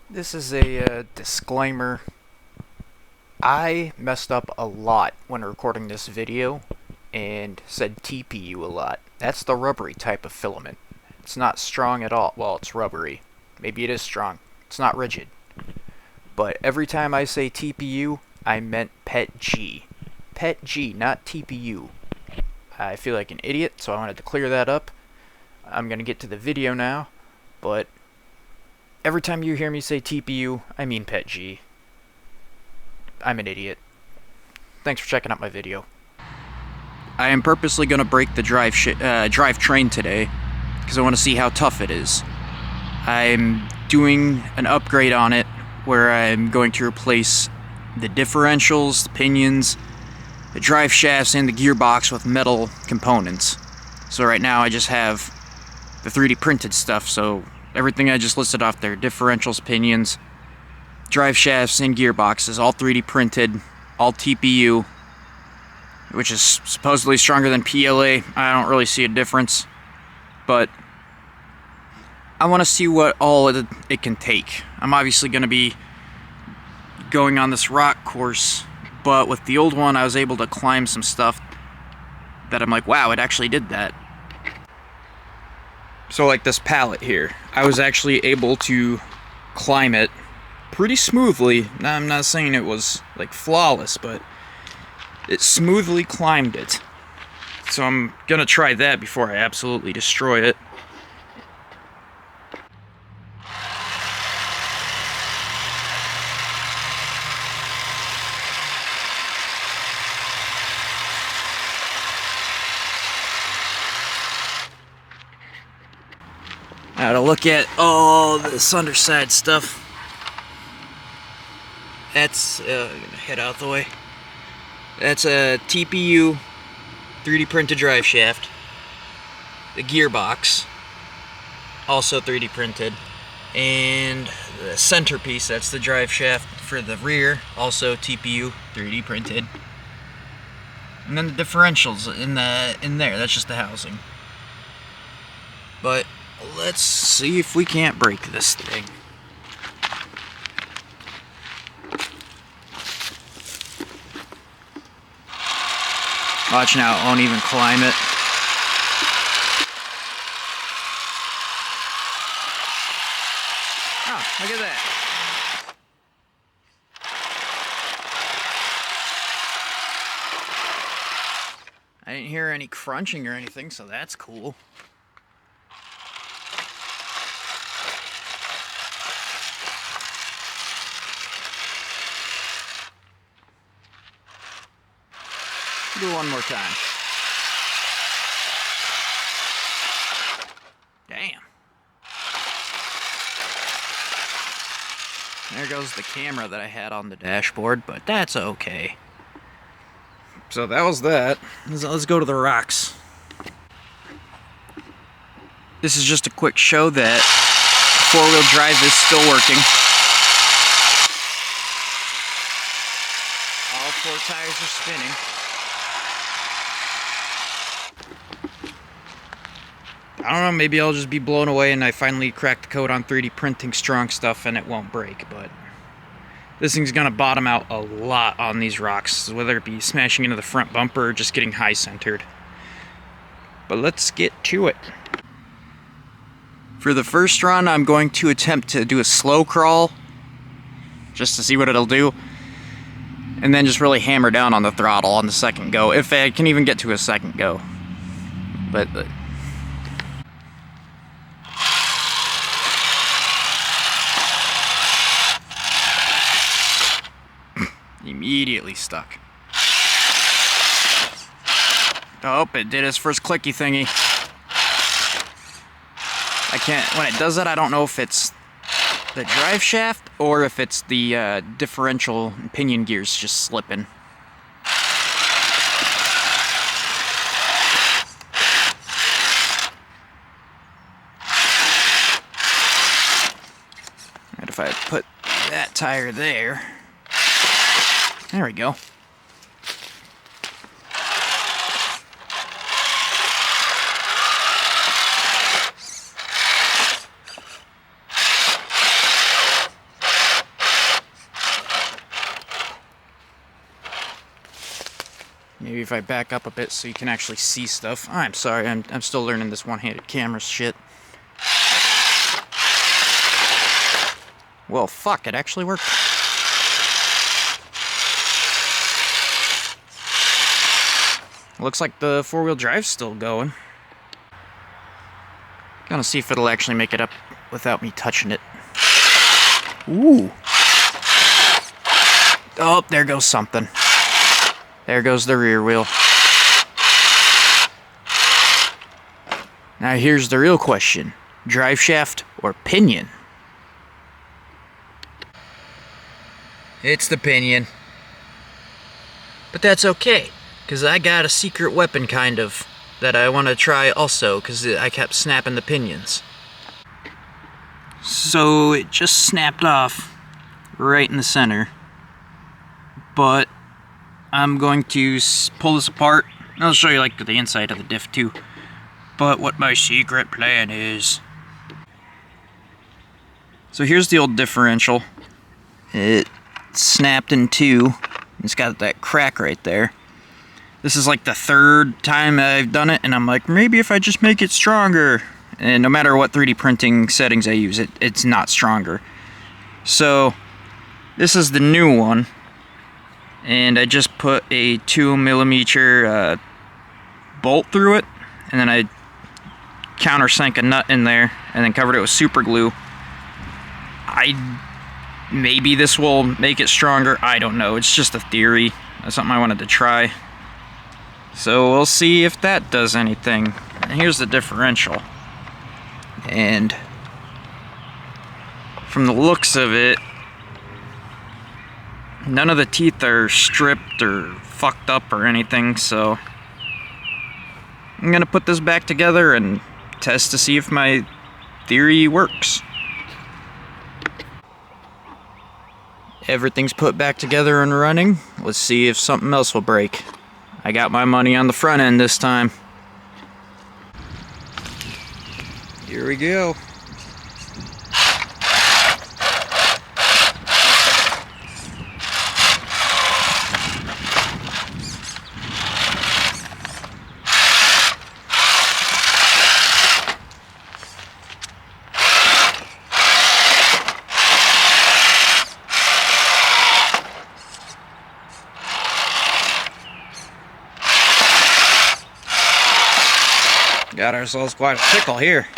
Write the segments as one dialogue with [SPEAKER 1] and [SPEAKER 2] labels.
[SPEAKER 1] This is a disclaimer. I messed up a lot when recording this video and said TPU a lot. That's the rubbery type of filament. It's not strong at all. Well, it's rubbery. Maybe it is strong. It's not rigid. But every time I say TPU, I meant PET G. PET G, not TPU. I feel like an idiot, so I wanted to clear that up. I'm going to get to the video now, but every time you hear me say TPU, I mean PET G. I'm an idiot. Thanks for checking out my video. I am purposely going to break the drivetrain today because I want to see how tough it is. I'm doing an upgrade on it where I'm going to replace the differentials, the pinions, the drive shafts, and the gearbox with metal components. So right now I just have the 3D printed stuff, so everything I just listed off there, differentials, pinions, drive shafts, and gearboxes, all 3D printed, all TPU, which is supposedly stronger than PLA. I don't really see a difference, but I want to see what all it can take. I'm obviously going to be going on this rock course, but with the old one I was able to climb some stuff that I'm like, wow, it actually did that. So like this pallet here, I was actually able to climb it pretty smoothly. Now, I'm not saying it was like flawless, but it smoothly climbed it. So I'm gonna try that before I absolutely destroy it. Now to look at all this underside stuff. That's, I'm gonna head out the way. That's a TPU 3D printed drive shaft. The gearbox, also 3D printed. And the centerpiece, that's the drive shaft for the rear, also TPU 3D printed. And then the differentials in there, that's just the housing. But let's see if we can't break this thing. Watch now, it won't even climb it. Oh, look at that. I didn't hear any crunching or anything, so that's cool. Do it one more time. Damn. There goes the camera that I had on the dashboard, but that's okay. So that was that. Let's go to the rocks. This is just a quick show that four-wheel drive is still working. All four tires are spinning. I don't know, maybe I'll just be blown away and I finally crack the code on 3D printing strong stuff and it won't break, but this thing's gonna bottom out a lot on these rocks, whether it be smashing into the front bumper or just getting high centered. But let's get to it. For the first run, I'm going to attempt to do a slow crawl, just to see what it'll do, and then just really hammer down on the throttle on the second go, if I can even get to a second go. But immediately stuck. Oh, it did its first clicky thingy. I can't, when it does that, I don't know if it's the drive shaft or if it's the differential pinion gears just slipping. And if I put that tire there. There we go. Maybe if I back up a bit so you can actually see stuff. I'm sorry, I'm still learning this one-handed camera shit. Well, fuck, it actually worked. Looks like the four-wheel drive's still going. Gonna see if it'll actually make it up without me touching it. Ooh. Oh, there goes something. There goes the rear wheel. Now here's the real question. Drive shaft or pinion? It's the pinion. But that's okay, because I got a secret weapon kind of that I want to try also, because I kept snapping the pinions. So it just snapped off right in the center. But I'm going to pull this apart. I'll show you like the inside of the diff too. But what my secret plan is. So here's the old differential. It snapped in two. It's got that crack right there. This is like the third time I've done it, and I'm like, maybe if I just make it stronger. And no matter what 3D printing settings I use, it's not stronger. So this is the new one. And I just put a 2mm bolt through it, and then I countersunk a nut in there, and then covered it with super glue. Maybe this will make it stronger. I don't know. It's just a theory. That's something I wanted to try. So we'll see if that does anything. And here's the differential. And from the looks of it, none of the teeth are stripped or fucked up or anything, so I'm gonna put this back together and test to see if my theory works. Everything's put back together and running. Let's see if something else will break. I got my money on the front end this time. Here we go. Got ourselves quite a pickle here.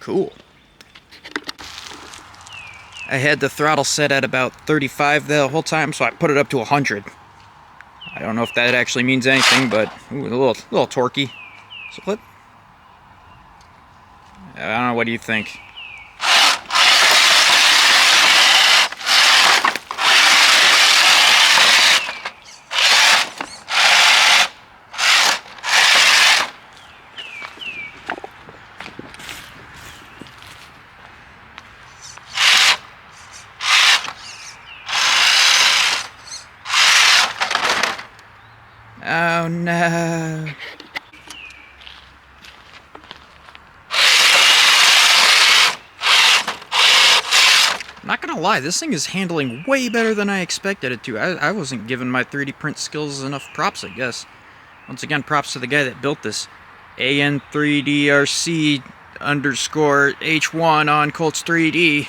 [SPEAKER 1] Cool. I had the throttle set at about 35 the whole time, so I put it up to 100. I don't know if that actually means anything, but ooh, a little torquey. So I don't know, what do you think? Oh no. I'm not gonna lie, this thing is handling way better than I expected it to. I wasn't giving my 3D print skills enough props, I guess. Once again, props to the guy that built this. AN3DRC_H1 on Colts 3D.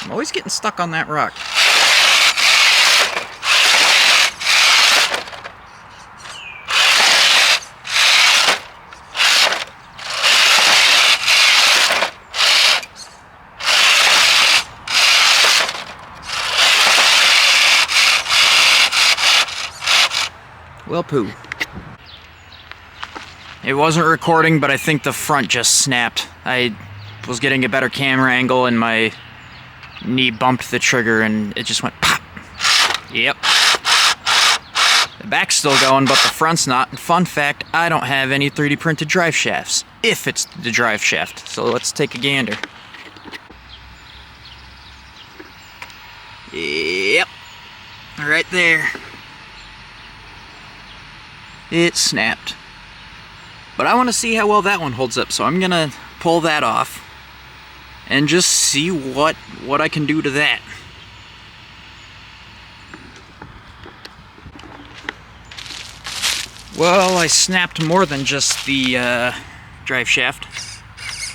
[SPEAKER 1] I'm always getting stuck on that rock. Well, poo. It wasn't recording, but I think the front just snapped. I was getting a better camera angle and my knee bumped the trigger and it just went pop. Yep. The back's still going, but the front's not. And fun fact, I don't have any 3D printed drive shafts, if it's the drive shaft. So let's take a gander. Yep. right there. It snapped. But I want to see how well that one holds up, so I'm gonna pull that off and just see what I can do to that. Well, I snapped more than just the drive shaft.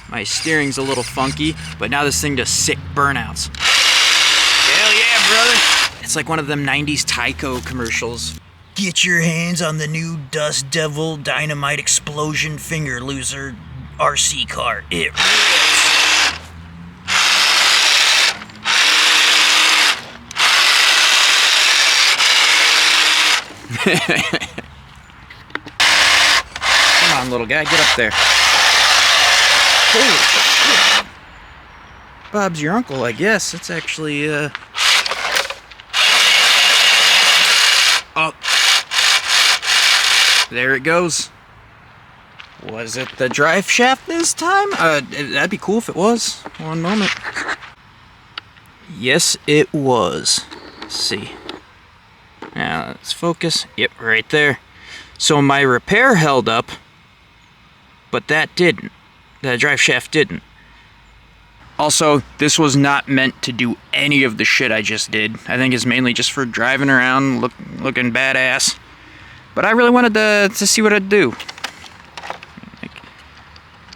[SPEAKER 1] My steering's a little funky, but now this thing does sick burnouts. Hell yeah, brother! It's like one of them 90s Tyco commercials. Get your hands on the new Dust Devil Dynamite Explosion Finger Loser RC car. It rips. Come on, little guy, get up there. Holy shit. Bob's your uncle, I guess. It's actually, Oh. There it goes. Was it the drive shaft this time? That'd be cool if it was. One moment. Yes, it was. Let's see. Now, let's focus. Yep, right there. So my repair held up, but that didn't. The drive shaft didn't. Also, this was not meant to do any of the shit I just did. I think it's mainly just for driving around, looking badass. But I really wanted to see what it'd do. Like,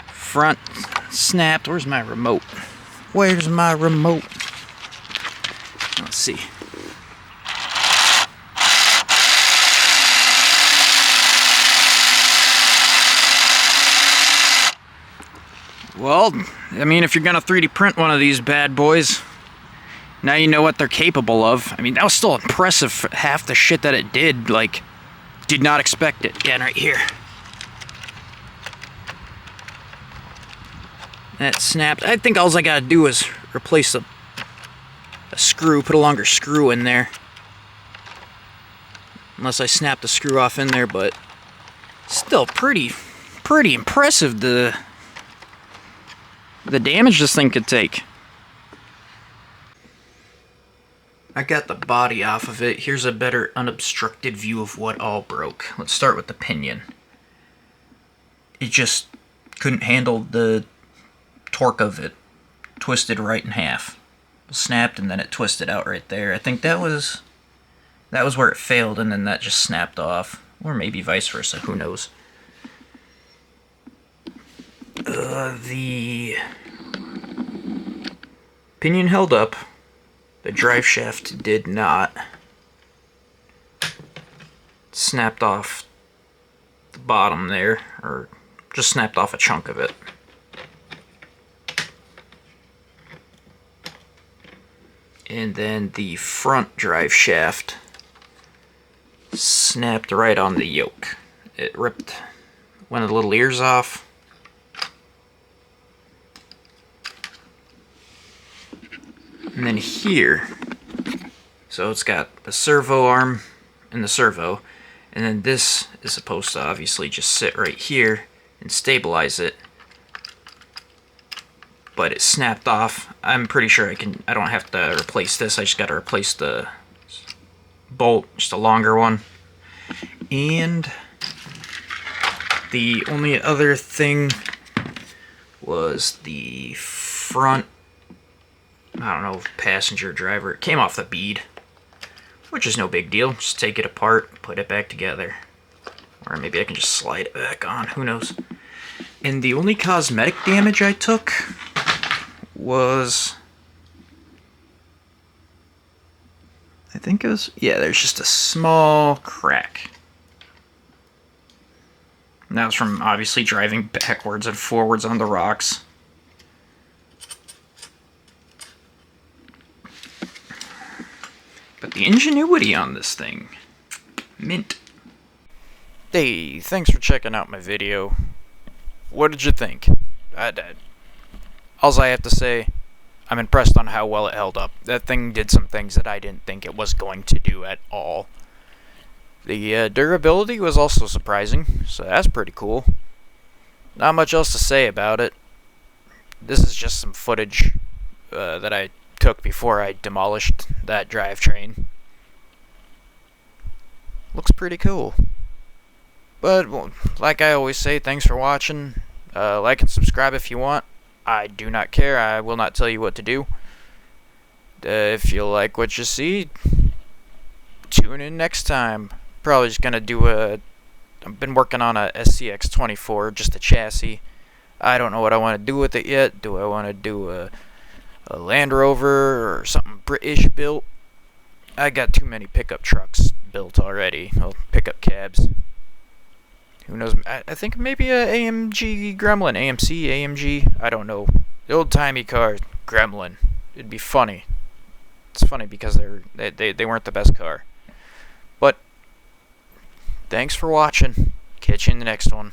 [SPEAKER 1] front snapped. Where's my remote? Where's my remote? Let's see. Well, I mean, if you're gonna 3D print one of these bad boys, now you know what they're capable of. I mean, that was still impressive for half the shit that it did. Like, did not expect it. Again, right here. That snapped. I think all I gotta do is replace a screw, put a longer screw in there. Unless I snap the screw off in there, but still pretty impressive, the damage this thing could take. I got the body off of it. Here's a better unobstructed view of what all broke. Let's start with the pinion. It just couldn't handle the torque of it. Twisted right in half. It snapped and then it twisted out right there. I think that was where it failed, and then that just snapped off. Or maybe vice versa, who knows. The pinion held up. The drive shaft did not. It snapped off the bottom there, or just snapped off a chunk of it. And then the front drive shaft snapped right on the yoke. It ripped one of the little ears off. And then here, so it's got the servo arm and the servo, and then this is supposed to obviously just sit right here and stabilize it. But it snapped off. I'm pretty sure I don't have to replace this. I just got to replace the bolt, just a longer one. And the only other thing was the front, I don't know, passenger driver. It came off the bead, which is no big deal. Just take it apart, put it back together. Or maybe I can just slide it back on, who knows. And the only cosmetic damage I took was, I think it was, yeah, there's just a small crack. And that was from obviously driving backwards and forwards on the rocks. But the ingenuity on this thing, mint. Hey, thanks for checking out my video. What did you think? All I have to say, I'm impressed on how well it held up. That thing did some things that I didn't think it was going to do at all. The durability was also surprising, so that's pretty cool. Not much else to say about it. This is just some footage that I took before I demolished that drivetrain. looks pretty cool. But, well, like I always say, thanks for watching. Like and subscribe if you want. I do not care. I will not tell you what to do. If you like what you see, tune in next time. Probably just gonna do I've been working on a SCX-24, just a chassis. I don't know what I want to do with it yet. Do I want to do a Land Rover or something British built? I got too many pickup trucks built already. Well, pickup cabs. Who knows? I think maybe a AMG Gremlin, AMC, AMG. I don't know. The old timey car, Gremlin. It'd be funny. It's funny because they weren't the best car. But thanks for watching. Catch you in the next one.